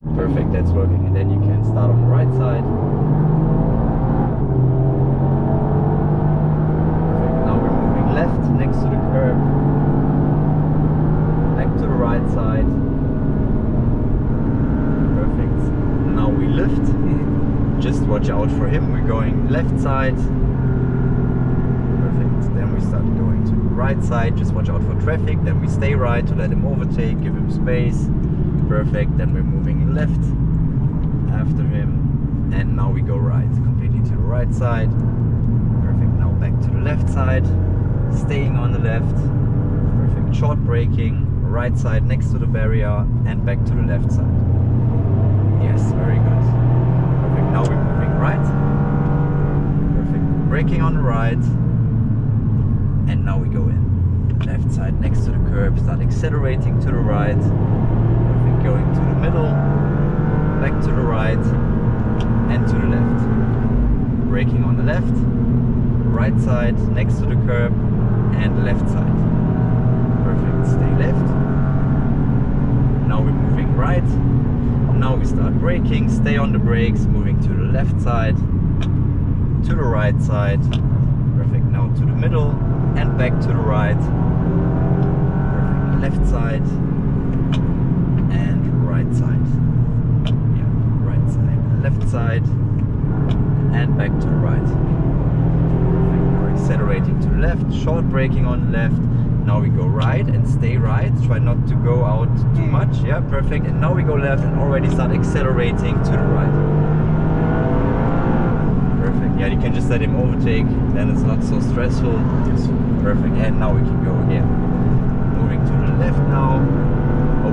Perfect, that's working. And then you can start on the right side. Perfect. Now we're moving left next to the curb. Back to the right side. Perfect. Now we lift. Just watch out for him. We're going left side. Perfect. Then we start going to the right side. Just watch out for traffic. Then we stay right to let him overtake, give him space. Perfect. Then we're moving left after him. And now we go right. Completely to the right side. Perfect. Now back to the left side. Staying on the left. Perfect. Short braking. Right side next to the barrier. And back to the left side. Yes, very good. Perfect. Now we're moving right. Perfect. Braking on the right. And now we go in. Left side next to the curb. Start accelerating to the right. Perfect. Going to the middle. Back to the right. And to the left. Braking on the left. Right side next to the curb. And left side. Perfect. Stay left. Now we're moving right. Now we start braking, stay on the brakes, moving to the left side, to the right side. Perfect, now to the middle and back to the right. Perfect, left side and right side. Yeah, right side, left side and back to the right. Perfect, we're accelerating to the left, short braking on the left. Now we go right and stay right. Try not to go out too much. Yeah, perfect. And now we go left and already start accelerating to the right. Perfect. Yeah, you can just let him overtake. Then it's not so stressful. Yes. Perfect. And now we can go again. Moving to the left now. Oh,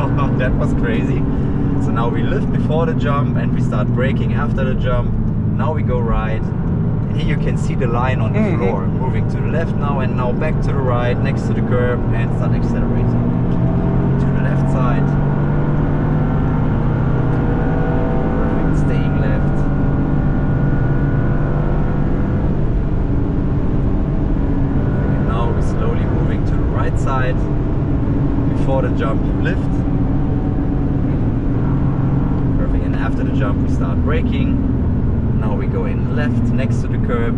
no, that was crazy. So now we lift before the jump and we start braking after the jump. Now we go right. Here you can see the line on the floor. Moving to the left now and now back to the right next to the curb and start accelerating. To the left side. Perfect, staying left. And now we're slowly moving to the right side. Before the jump you lift. Perfect, and after the jump we start braking. Now we go in left next to the curb.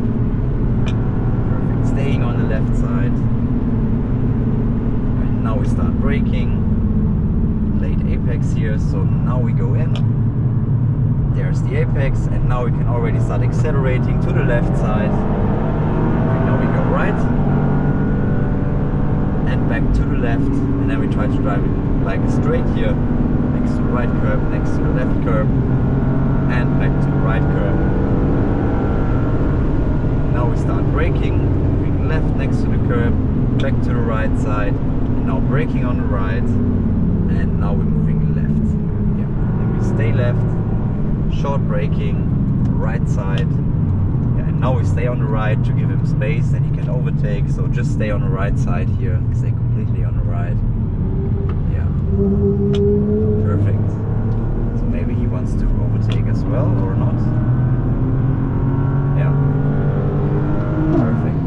Perfect. Staying on the left side. And now we start braking. Late apex here, so now we go in. There's the apex, and now we can already start accelerating to the left side. And now we go right. And back to the left. And then we try to drive it like straight here. Next to the right curb, next to the left curb. And back to the right curb. Now we start braking, moving left next to the curb, back to the right side, and now braking on the right, and now we're moving left. Yeah. And we stay left, short braking, right side, yeah, and now we stay on the right to give him space, and he can overtake. So just stay on the right side here, stay completely on the right. Yeah. Perfect. So maybe he wants to overtake as well, or not? Yeah. Perfect.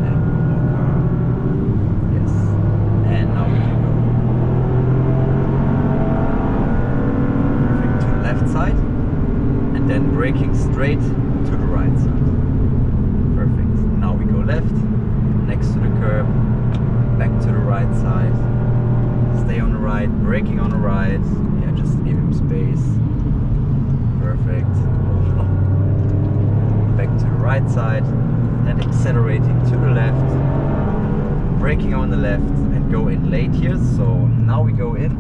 And one more car. Yes. And now we can go. Perfect. To the left side. And then braking straight to the right side. Perfect. Now we go left. Next to the curb. Back to the right side. Stay on the right. Braking on the right. Yeah, just give him space. Perfect. Back to the right side and accelerating to the left. Braking on the left and go in late here. So now we go in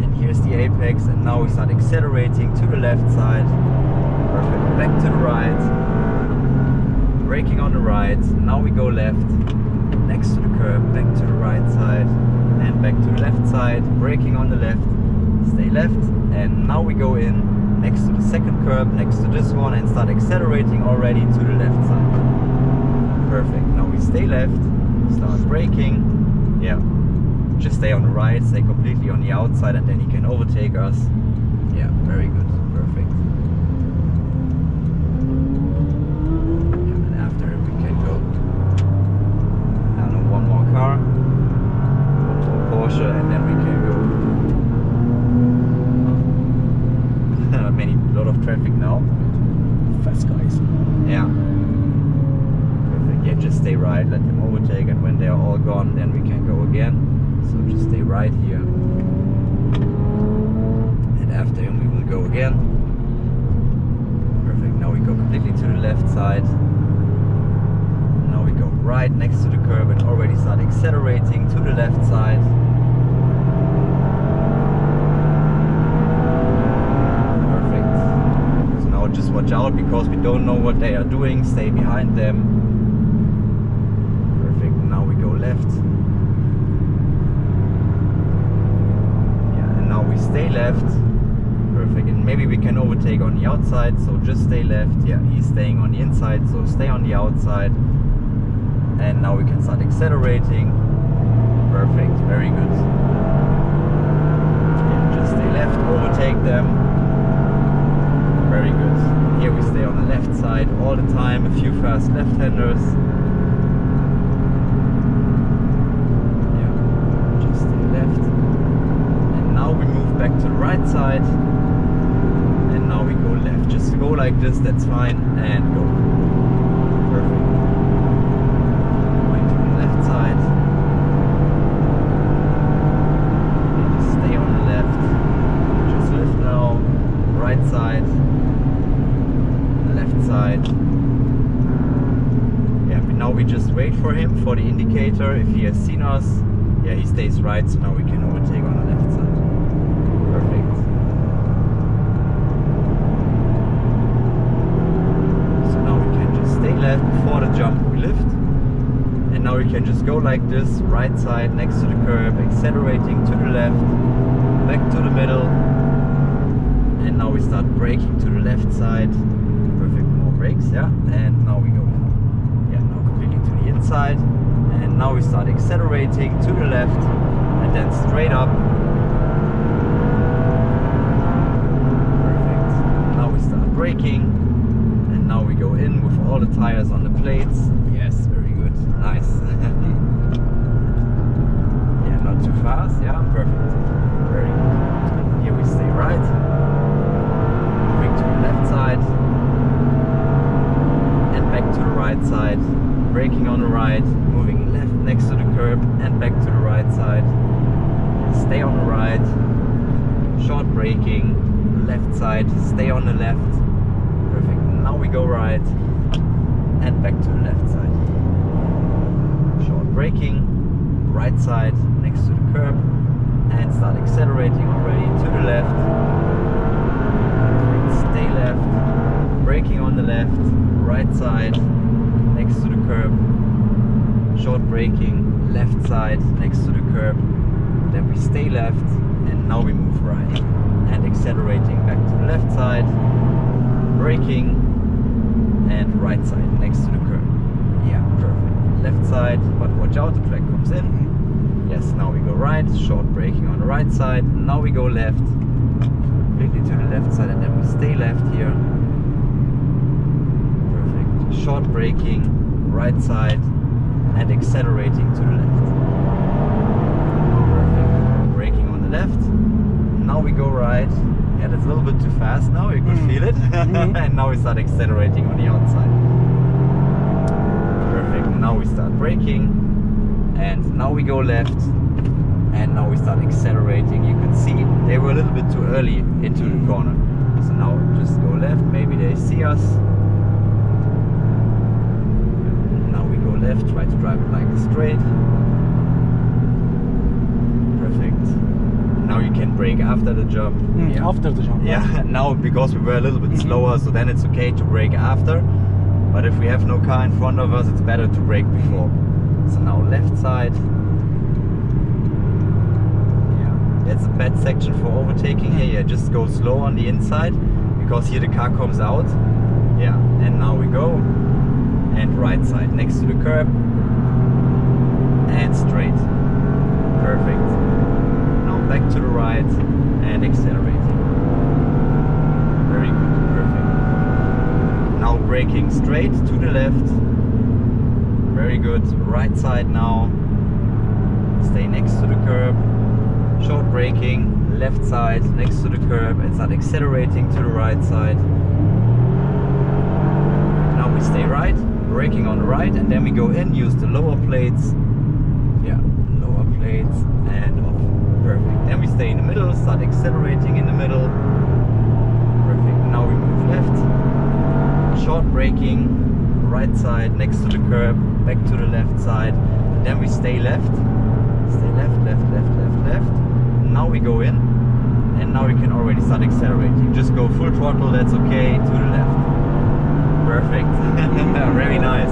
and here's the apex, and now we start accelerating to the left side. Perfect. Back to the right. Braking on the right. Now we go left next to the curb, back to the right side and back to the left side. Braking on the left. Stay left, and now we go in next to the second curb, next to this one, and start accelerating already to the left side. Perfect. Now we stay left, start braking. Yeah, just stay on the right, stay completely on the outside, and then he can overtake us. Yeah, very good. Perfect. Yeah, and after we can go. Now one more car, one more Porsche, and then we can go. traffic now. Fast guys. Yeah. Perfect. Yeah, just stay right, let them overtake, and when they are all gone, then we can go again. So just stay right here. And after him, we will go again. Perfect. Now we go completely to the left side. Now we go right next to the curb and already start accelerating to the left side. Just watch out because we don't know what they are doing. Stay behind them. Perfect. Now we go left. Yeah, and now we stay left. Perfect. And maybe we can overtake on the outside, so just stay left. Yeah, he's staying on the inside, so stay on the outside. And now we can start accelerating. Perfect. Very good. Yeah, just stay left, overtake them. Very good. Here we stay on the left side all the time. A few fast left-handers. Yeah, just stay left. And now we move back to the right side. And now we go left. Just go like this, that's fine. And go. Perfect. Going to the left side. And stay on the left. Just lift now. Right side. Left side. Yeah, but now we just wait for him, for the indicator. If he has seen us, yeah, he stays right, so now we can overtake on the left side. Perfect. So now we can just stay left. Before the jump we lift, and now we can just go like this, right side next to the curb, accelerating to the left, back to the middle, and now we start braking to the left side. Perfect, more brakes, yeah. And now we go, yeah, now completely to the inside. And now we start accelerating to the left and then straight up. Perfect. Now we start braking. And now we go in with all the tires on the plates. Yes, very good. Nice. Yeah, not too fast, yeah, perfect. Very good. Here we stay right. Moving to the left side. Back to the right side, braking on the right, moving left next to the curb and back to the right side. Stay on the right, short braking, left side, stay on the left. Perfect. Now we go right and back to the left side. Short braking, right side next to the curb and start accelerating already to the left. Perfect. Stay left, braking on the left. Right side next to the curb, short braking, left side next to the curb, then we stay left and now we move right and accelerating back to the left side, braking and right side next to the curb. Yeah, perfect. Left side, but watch out, the track comes in. Yes, now we go right, short braking on the right side, now we go left, completely to the left side and then we stay left here. Short braking, right side, and accelerating to the left. Perfect. Braking on the left. Now we go right. Yeah, that's a little bit too fast now, you could feel it. And now we start accelerating on the outside. Perfect. Now we start braking. And now we go left. And now we start accelerating. You can see they were a little bit too early into the corner. So now just go left. Maybe they see us. Left, try to drive it like straight. Perfect. Now you can brake after the jump. Yeah. After the jump. Yeah, now because we were a little bit slower, so then it's okay to brake after. But if we have no car in front of us, it's better to brake before. So now left side. Yeah, that's a bad section for overtaking here. Yeah, just go slow on the inside because here the car comes out. Yeah, and now we go. And right side next to the curb and straight. Perfect. Now back to the right and accelerating. Very good, perfect. Now braking straight to the left. Very good. Right side now. Stay next to the curb. Short braking, left side next to the curb and start accelerating to the right side. Now we stay right, braking on the right, and then we go in, use the lower plates. Yeah, lower plates and off. Perfect. Then we stay in the middle, start accelerating in the middle. Perfect. Now we move left, short braking, right side next to the curb, back to the left side. Then we stay left, left. Now we go in, and now we can already start accelerating. Just go full throttle, that's okay, to the left. Perfect. Very nice.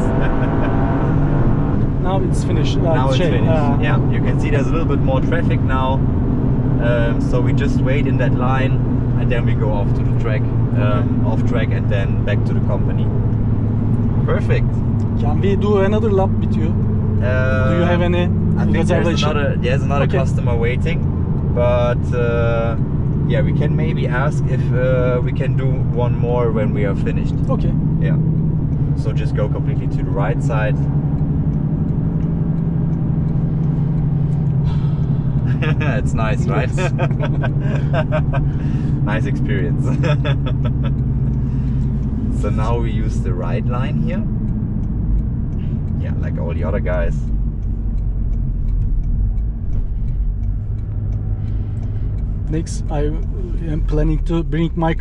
Now it's finished. Now it's finished. Yeah, you can see there's a little bit more traffic now. So we just wait in that line, and then we go off to the track, off track, and then back to the company. Perfect. Can we do another lap with you? Do you have any I think reservation? there's another Okay. customer waiting, but yeah, we can maybe ask if we can do one more when we are finished. Okay. Yeah. So just go completely to the right side. It's nice, right? Yes. Nice experience. So now we use the right line here. Yeah, like all the other guys. Next, I am planning to bring my car.